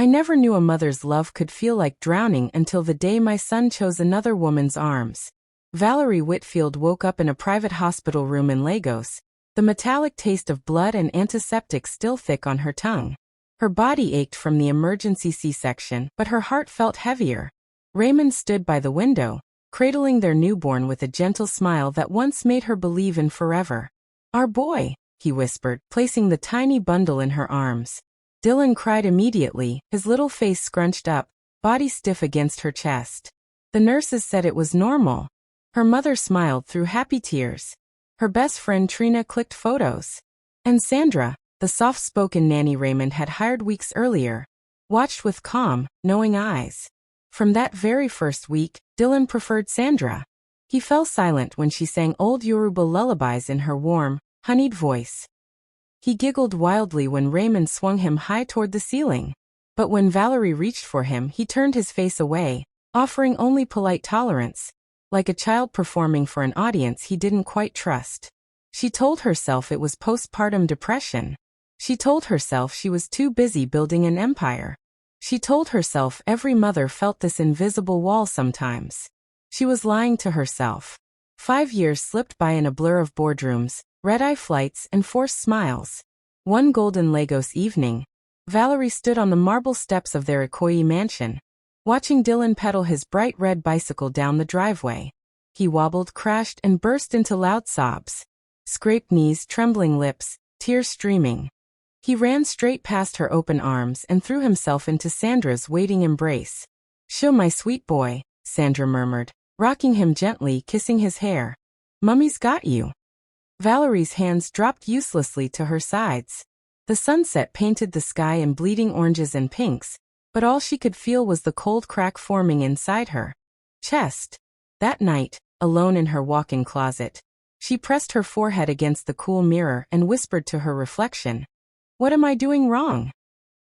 I never knew a mother's love could feel like drowning until the day my son chose another woman's arms. Valerie Whitfield woke up in a private hospital room in Lagos, the metallic taste of blood and antiseptic still thick on her tongue. Her body ached from the emergency C-section, but her heart felt heavier. Raymond stood by the window, cradling their newborn with a gentle smile that once made her believe in forever. "Our boy," he whispered, placing the tiny bundle in her arms. Dylan cried immediately, his little face scrunched up, body stiff against her chest. The nurses said it was normal. Her mother smiled through happy tears. Her best friend Trina clicked photos. And Sandra, the soft-spoken nanny Raymond had hired weeks earlier, watched with calm, knowing eyes. From that very first week, Dylan preferred Sandra. He fell silent when she sang old Yoruba lullabies in her warm, honeyed voice. He giggled wildly when Raymond swung him high toward the ceiling. But when Valerie reached for him, he turned his face away, offering only polite tolerance, like a child performing for an audience he didn't quite trust. She told herself it was postpartum depression. She told herself she was too busy building an empire. She told herself every mother felt this invisible wall sometimes. She was lying to herself. 5 years slipped by in a blur of boardrooms, red-eye flights, and forced smiles. One golden Lagos evening, Valerie stood on the marble steps of their Ikoyi mansion, watching Dylan pedal his bright red bicycle down the driveway. He wobbled, crashed, and burst into loud sobs. Scraped knees, trembling lips, tears streaming. He ran straight past her open arms and threw himself into Sandra's waiting embrace. "Show my sweet boy," Sandra murmured, rocking him gently, kissing his hair. "Mummy's got you." Valerie's hands dropped uselessly to her sides. The sunset painted the sky in bleeding oranges and pinks, but all she could feel was the cold crack forming inside her chest. That night, alone in her walk-in closet, she pressed her forehead against the cool mirror and whispered to her reflection, "What am I doing wrong?"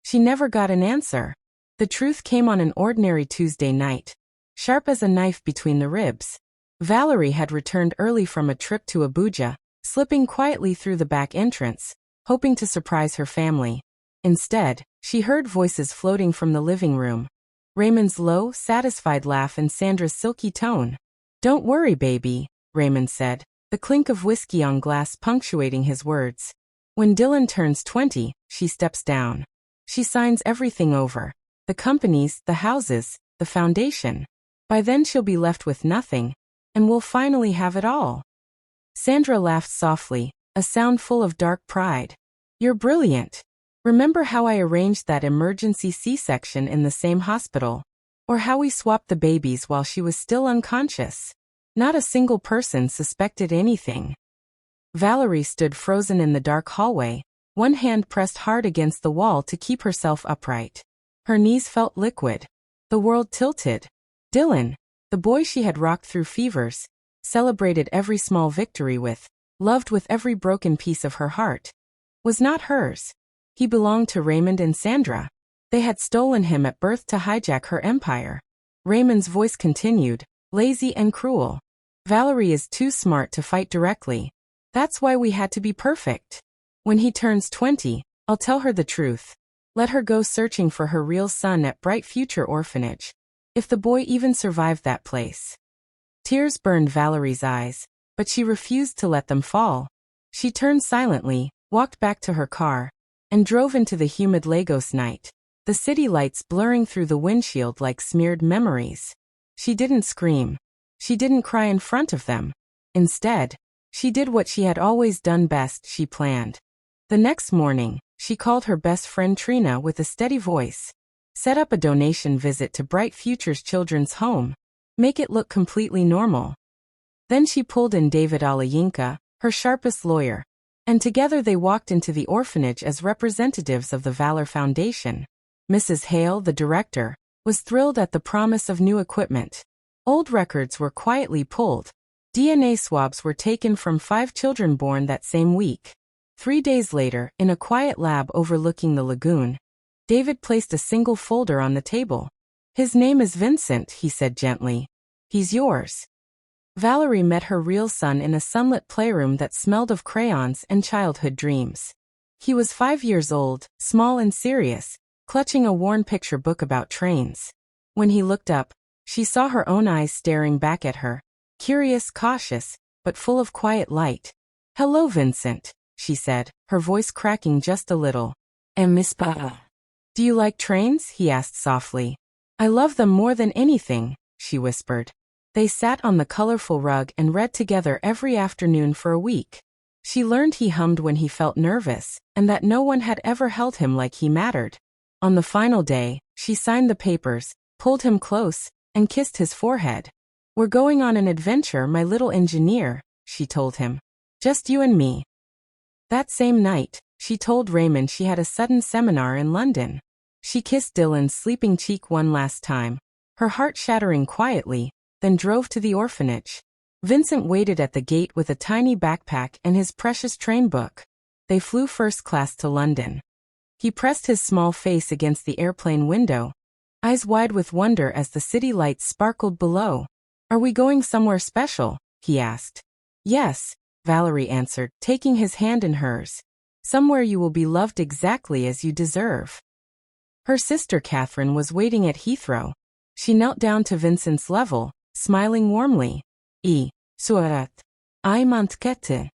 She never got an answer. The truth came on an ordinary Tuesday night, sharp as a knife between the ribs. Valerie had returned early from a trip to Abuja, slipping quietly through the back entrance, hoping to surprise her family. Instead, she heard voices floating from the living room. Raymond's low, satisfied laugh and Sandra's silky tone. "Don't worry, baby," Raymond said, the clink of whiskey on glass punctuating his words. "When Dylan turns 20, she steps down. She signs everything over. The companies, the houses, the foundation. By then she'll be left with nothing, and we'll finally have it all." Sandra laughed softly, a sound full of dark pride. "You're brilliant. Remember how I arranged that emergency C-section in the same hospital? Or how we swapped the babies while she was still unconscious? Not a single person suspected anything." Valerie stood frozen in the dark hallway, one hand pressed hard against the wall to keep herself upright. Her knees felt liquid. The world tilted. Dylan, the boy she had rocked through fevers, celebrated every small victory with, loved with every broken piece of her heart, was not hers. He belonged to Raymond and Sandra. They had stolen him at birth to hijack her empire. Raymond's voice continued, lazy and cruel. "Valerie is too smart to fight directly. That's why we had to be perfect. When he turns 20, I'll tell her the truth. Let her go searching for her real son at Bright Future Orphanage. If the boy even survived that place." Tears burned Valerie's eyes, but she refused to let them fall. She turned silently, walked back to her car, and drove into the humid Lagos night, the city lights blurring through the windshield like smeared memories. She didn't scream. She didn't cry in front of them. Instead, she did what she had always done best: she planned. The next morning, she called her best friend Trina with a steady voice. Set up a donation visit to Bright Future's children's home. Make it look completely normal. Then she pulled in David Alayinka, her sharpest lawyer, and together they walked into the orphanage as representatives of the Valor Foundation. Mrs. Hale, the director, was thrilled at the promise of new equipment. Old records were quietly pulled. DNA swabs were taken from 5 children born that same week. 3 days later, in a quiet lab overlooking the lagoon, David placed a single folder on the table. "His name is Vincent," he said gently. "He's yours." Valerie met her real son in a sunlit playroom that smelled of crayons and childhood dreams. He was 5 years old, small and serious, clutching a worn picture book about trains. When he looked up, she saw her own eyes staring back at her, curious, cautious, but full of quiet light. "Hello, Vincent," she said, her voice cracking just a little. "And Miss Pa. Do you like trains?" he asked softly. "I love them more than anything," she whispered. They sat on the colorful rug and read together every afternoon for a week. She learned he hummed when he felt nervous, and that no one had ever held him like he mattered. On the final day, she signed the papers, pulled him close, and kissed his forehead. "We're going on an adventure, my little engineer," she told him. "Just you and me." That same night, she told Raymond she had a sudden seminar in London. She kissed Dylan's sleeping cheek one last time, her heart shattering quietly, then drove to the orphanage. Vincent waited at the gate with a tiny backpack and his precious train book. They flew first class to London. He pressed his small face against the airplane window, eyes wide with wonder as the city lights sparkled below. "Are we going somewhere special?" he asked. "Yes," Valerie answered, taking his hand in hers. "Somewhere you will be loved exactly as you deserve." Her sister Catherine was waiting at Heathrow. She knelt down to Vincent's level, smiling warmly. Surat. I mantkete."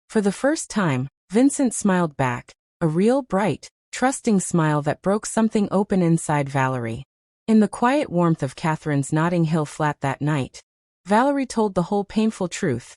For the first time, Vincent smiled back, a real, bright, trusting smile that broke something open inside Valerie. In the quiet warmth of Catherine's Notting Hill flat that night, Valerie told the whole painful truth.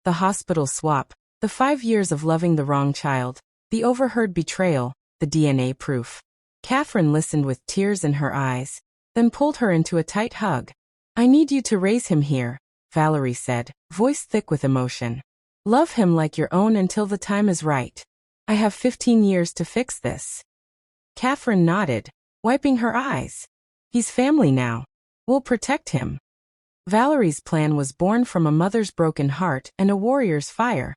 The hospital swap, the 5 years of loving the wrong child, the overheard betrayal, the DNA proof. Catherine listened with tears in her eyes, then pulled her into a tight hug. "I need you to raise him here," Valerie said, voice thick with emotion. "Love him like your own until the time is right. I have 15 years to fix this." Catherine nodded, wiping her eyes. "He's family now. We'll protect him." Valerie's plan was born from a mother's broken heart and a warrior's fire.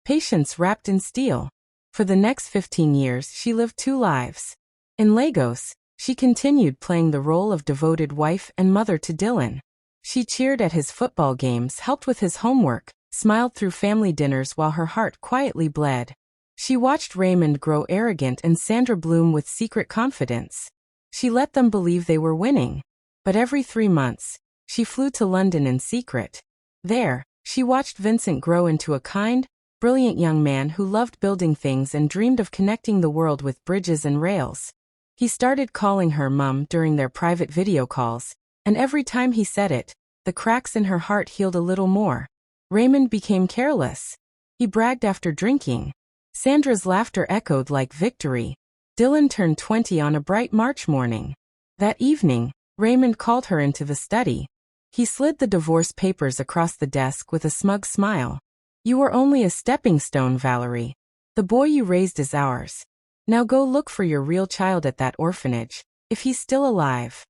Patience wrapped in steel. For the next 15 years she lived 2 lives. In Lagos, she continued playing the role of devoted wife and mother to Dylan. She cheered at his football games, helped with his homework, smiled through family dinners while her heart quietly bled. She watched Raymond grow arrogant and Sandra bloom with secret confidence. She let them believe they were winning. But every 3 months, she flew to London in secret. There, she watched Vincent grow into a kind, brilliant young man who loved building things and dreamed of connecting the world with bridges and rails. He started calling her Mum during their private video calls, and every time he said it, the cracks in her heart healed a little more. Raymond became careless. He bragged after drinking. Sandra's laughter echoed like victory. Dylan turned 20 on a bright March morning. That evening, Raymond called her into the study. He slid the divorce papers across the desk with a smug smile. "You were only a stepping stone, Valerie. The boy you raised is ours. Now go look for your real child at that orphanage, if he's still alive."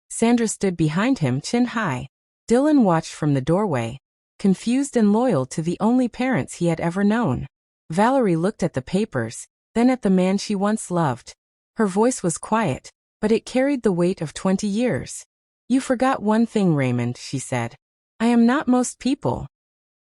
Sandra stood behind him, chin high. Dylan watched from the doorway, confused and loyal to the only parents he had ever known. Valerie looked at the papers, then at the man she once loved. Her voice was quiet, but it carried the weight of 20 years. "You forgot one thing, Raymond," she said. "I am not most people."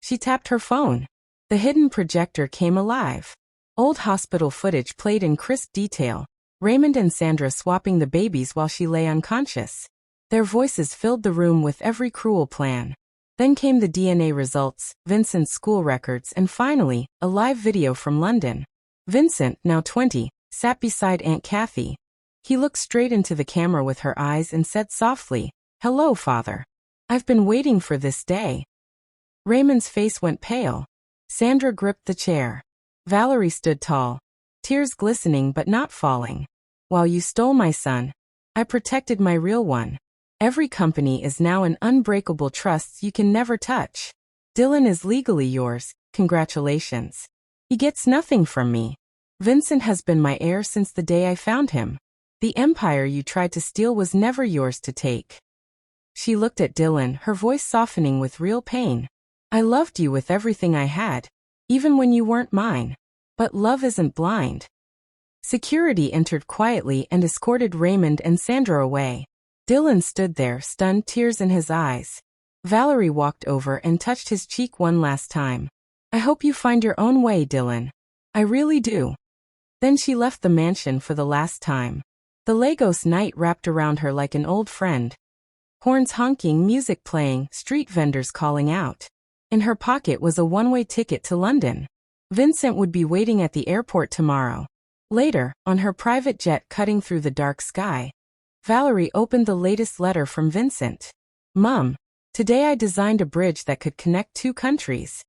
She tapped her phone. The hidden projector came alive. Old hospital footage played in crisp detail, Raymond and Sandra swapping the babies while she lay unconscious. Their voices filled the room with every cruel plan. Then came the DNA results, Vincent's school records, and finally, a live video from London. Vincent, now 20, sat beside Aunt Kathy. He looked straight into the camera with her eyes and said softly, "Hello, Father. I've been waiting for this day." Raymond's face went pale. Sandra gripped the chair. Valerie stood tall, tears glistening but not falling. "While you stole my son, I protected my real one. Every company is now an unbreakable trust you can never touch. Dylan is legally yours, congratulations. He gets nothing from me. Vincent has been my heir since the day I found him. The empire you tried to steal was never yours to take." She looked at Dylan, her voice softening with real pain. "I loved you with everything I had, even when you weren't mine. But love isn't blind." Security entered quietly and escorted Raymond and Sandra away. Dylan stood there, stunned, tears in his eyes. Valerie walked over and touched his cheek one last time. "I hope you find your own way, Dylan. I really do." Then she left the mansion for the last time. The Lagos night wrapped around her like an old friend. Horns honking, music playing, street vendors calling out. In her pocket was a one-way ticket to London. Vincent would be waiting at the airport tomorrow. Later, on her private jet cutting through the dark sky, Valerie opened the latest letter from Vincent. Mum, today I designed a bridge that could connect 2 countries.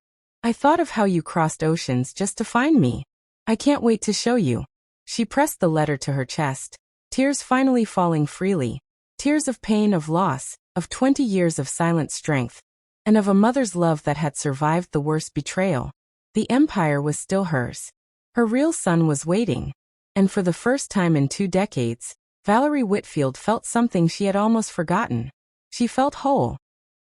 I thought of how you crossed oceans just to find me. I can't wait to show you. She pressed the letter to her chest, tears finally falling freely. Tears of pain, of loss, of 20 years of silent strength, and of a mother's love that had survived the worst betrayal. The empire was still hers. Her real son was waiting. And for the first time in 2 decades, Valerie Whitfield felt something she had almost forgotten. She felt whole.